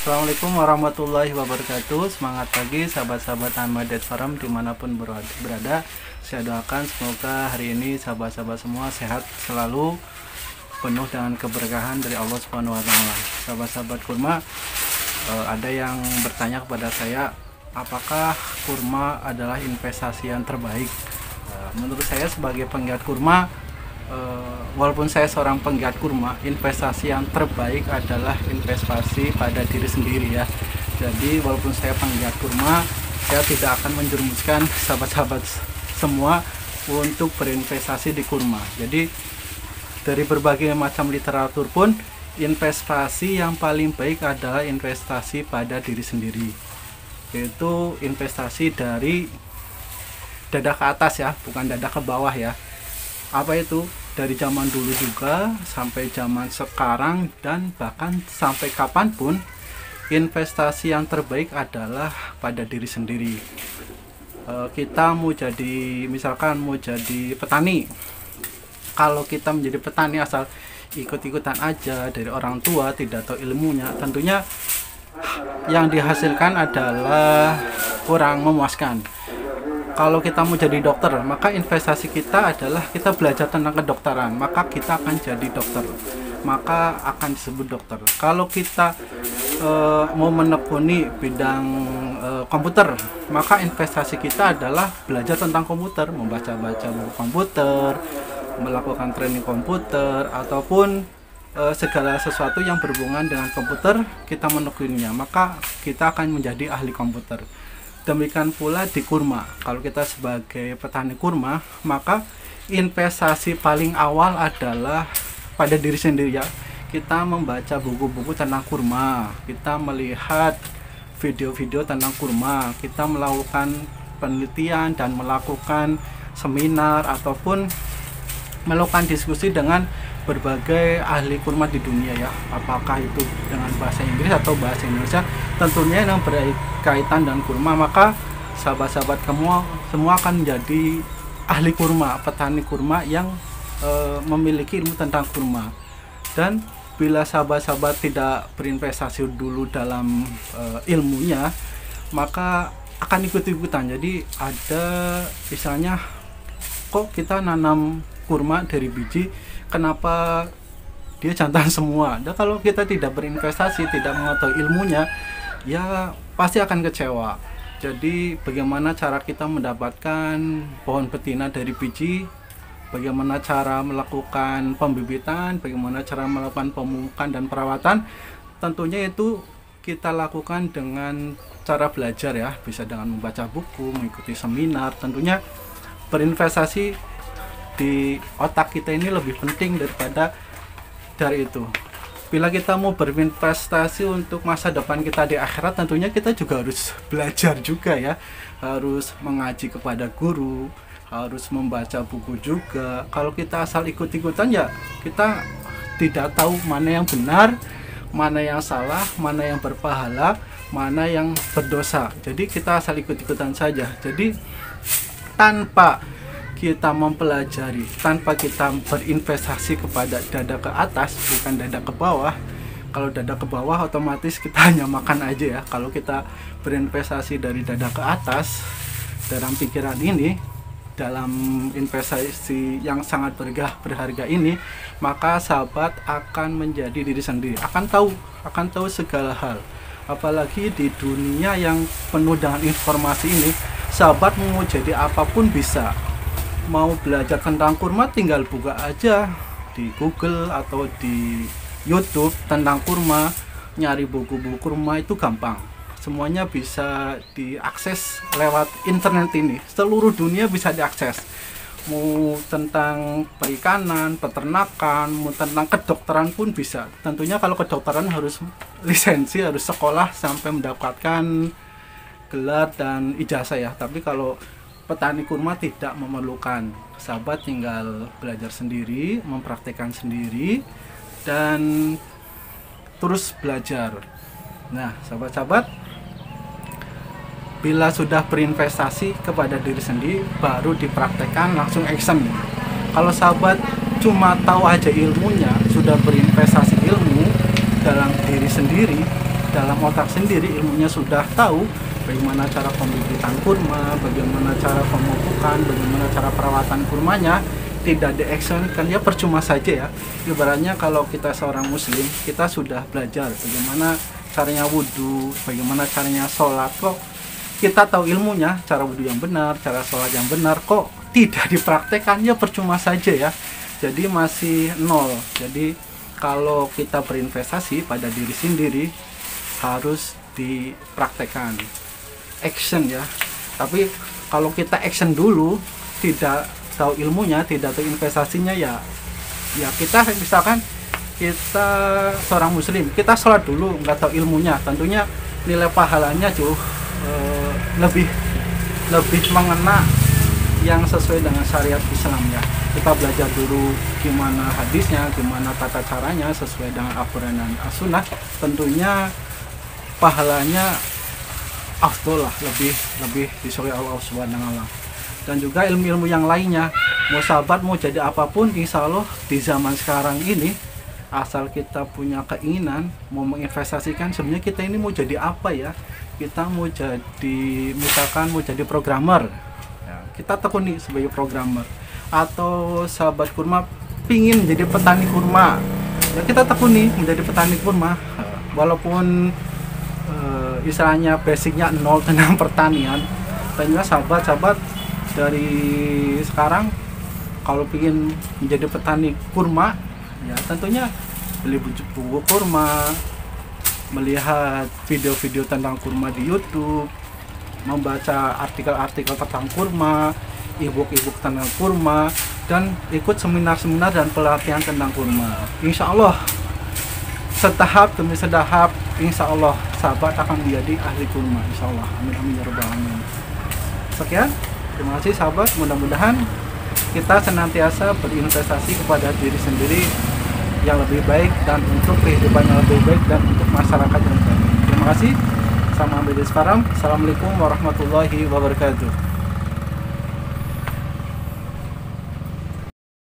Assalamualaikum warahmatullahi wabarakatuh. Semangat pagi sahabat-sahabat Ahmadiyat Farm dimanapun berada. Saya doakan semoga hari ini sahabat-sahabat semua sehat selalu, penuh dengan keberkahan dari Allah Subhanahu wa Ta'ala. Sahabat-sahabat kurma, ada yang bertanya kepada saya, apakah kurma adalah investasi yang terbaik? Menurut saya sebagai penggiat kurma, walaupun saya seorang penggiat kurma, investasi yang terbaik adalah investasi pada diri sendiri ya. Jadi walaupun saya penggiat kurma, saya tidak akan menjerumuskan sahabat-sahabat semua untuk berinvestasi di kurma. Jadi dari berbagai macam literatur pun, investasi yang paling baik adalah investasi pada diri sendiri, yaitu investasi dari dada ke atas ya, bukan dada ke bawah ya. Apa itu? Dari zaman dulu juga sampai zaman sekarang dan bahkan sampai kapanpun, investasi yang terbaik adalah pada diri sendiri. Kita mau jadi, misalkan mau jadi petani, kalau kita menjadi petani asal ikut-ikutan aja dari orang tua, tidak tahu ilmunya, tentunya yang dihasilkan adalah kurang memuaskan. Kalau kita mau jadi dokter, maka investasi kita adalah kita belajar tentang kedokteran, maka kita akan jadi dokter, maka akan disebut dokter. Kalau kita mau menekuni bidang komputer, maka investasi kita adalah belajar tentang komputer, membaca-baca buku komputer, melakukan training komputer, ataupun segala sesuatu yang berhubungan dengan komputer kita menekuninya, maka kita akan menjadi ahli komputer. Demikian pula di kurma. Kalau kita sebagai petani kurma, maka investasi paling awal adalah pada diri sendiri ya. Kita membaca buku-buku tentang kurma, kita melihat video-video tentang kurma, kita melakukan penelitian dan melakukan seminar ataupun melakukan diskusi dengan berbagai ahli kurma di dunia ya, apakah itu dengan bahasa Inggris atau bahasa Indonesia, tentunya yang berkaitan dengan kurma, maka sahabat-sahabat semua akan menjadi ahli kurma, petani kurma yang memiliki ilmu tentang kurma. Dan bila sahabat-sahabat tidak berinvestasi dulu dalam ilmunya, maka akan ikut-ikutan. Jadi ada misalnya, kok kita nanam kurma dari biji, kenapa dia jantan semua? Dan kalau kita tidak berinvestasi, tidak mengetahui ilmunya, ya pasti akan kecewa. Jadi bagaimana cara kita mendapatkan pohon betina dari biji, bagaimana cara melakukan pembibitan, bagaimana cara melakukan pemupukan dan perawatan, tentunya itu kita lakukan dengan cara belajar ya, bisa dengan membaca buku, mengikuti seminar. Tentunya berinvestasi di otak kita ini lebih penting daripada dari itu. Bila kita mau berinvestasi untuk masa depan kita di akhirat, tentunya kita juga harus belajar juga ya, harus mengaji kepada guru, harus membaca buku juga. Kalau kita asal ikut-ikutan ya kita tidak tahu mana yang benar, mana yang salah, mana yang berpahala, mana yang berdosa. Jadi kita asal ikut-ikutan saja. Jadi tanpa kita mempelajari, tanpa kita berinvestasi kepada dada ke atas, bukan dada ke bawah. Kalau dada ke bawah otomatis kita hanya makan aja ya. Kalau kita berinvestasi dari dada ke atas dalam pikiran ini, dalam investasi yang sangat berharga ini, maka sahabat akan menjadi diri sendiri, akan tahu segala hal. Apalagi di dunia yang penuh dengan informasi ini, sahabat mau jadi apapun bisa. Mau belajar tentang kurma, tinggal buka aja di Google atau di YouTube tentang kurma, nyari buku-buku kurma itu gampang. Semuanya bisa diakses lewat internet ini. Seluruh dunia bisa diakses. Mau tentang perikanan, peternakan, mau tentang kedokteran pun bisa. Tentunya kalau kedokteran harus lisensi, harus sekolah sampai mendapatkan gelar dan ijazah ya. Tapi kalau petani kurma tidak memerlukan, sahabat tinggal belajar sendiri, mempraktekkan sendiri, dan terus belajar. Nah, sahabat-sahabat, bila sudah berinvestasi kepada diri sendiri, baru dipraktekkan langsung action. Kalau sahabat cuma tahu aja ilmunya, sudah berinvestasi ilmu dalam diri sendiri, dalam otak sendiri, ilmunya sudah tahu bagaimana cara pembibitan kurma, bagaimana cara pemupukan, bagaimana cara perawatan kurmanya, tidak di-actionkan, ya percuma saja ya. Ibaratnya kalau kita seorang muslim, kita sudah belajar bagaimana caranya wudhu, bagaimana caranya sholat, kok kita tahu ilmunya, cara wudhu yang benar, cara sholat yang benar, kok tidak dipraktekkan, ya percuma saja ya. Jadi masih nol. Jadi kalau kita berinvestasi pada diri sendiri harus dipraktekkan, action ya. Tapi kalau kita action dulu, tidak tahu ilmunya, tidak tahu investasinya, ya kita misalkan kita seorang muslim, kita sholat dulu nggak tahu ilmunya, tentunya nilai pahalanya jauh lebih mengena yang sesuai dengan syariat Islam ya. Kita belajar dulu gimana hadisnya, gimana tata caranya sesuai dengan Al-Quran dan As-Sunnah, tentunya pahalanya afdol lah, lebih disukai Allah Subhanahu wa Ta'ala. Dan juga ilmu-ilmu yang lainnya, mau sahabat mau jadi apapun, insya Allah di zaman sekarang ini, asal kita punya keinginan mau menginvestasikan, sebenarnya kita ini mau jadi apa ya, kita mau jadi misalkan mau jadi programmer ya, kita tekuni sebagai programmer, atau sahabat kurma pingin jadi petani kurma ya, kita tekuni menjadi petani kurma, walaupun istilahnya basicnya nol tentang pertanian. Dan juga sahabat-sahabat dari sekarang kalau pingin menjadi petani kurma ya, tentunya beli buku kurma, melihat video-video tentang kurma di YouTube, membaca artikel-artikel tentang kurma, e-book tentang kurma, dan ikut seminar-seminar dan pelatihan tentang kurma. Insya Allah setahap demi setahap, insya Allah sahabat akan menjadi ahli kurma, insya Allah. Amin amin ya rabbal alamin. Sekian, terima kasih sahabat. Mudah-mudahan kita senantiasa berinvestasi kepada diri sendiri yang lebih baik, dan untuk kehidupan yang lebih baik, dan untuk masyarakat yang lebih baik. Terima kasih. Sama Ambedis Faram. Assalamualaikum warahmatullahi wabarakatuh.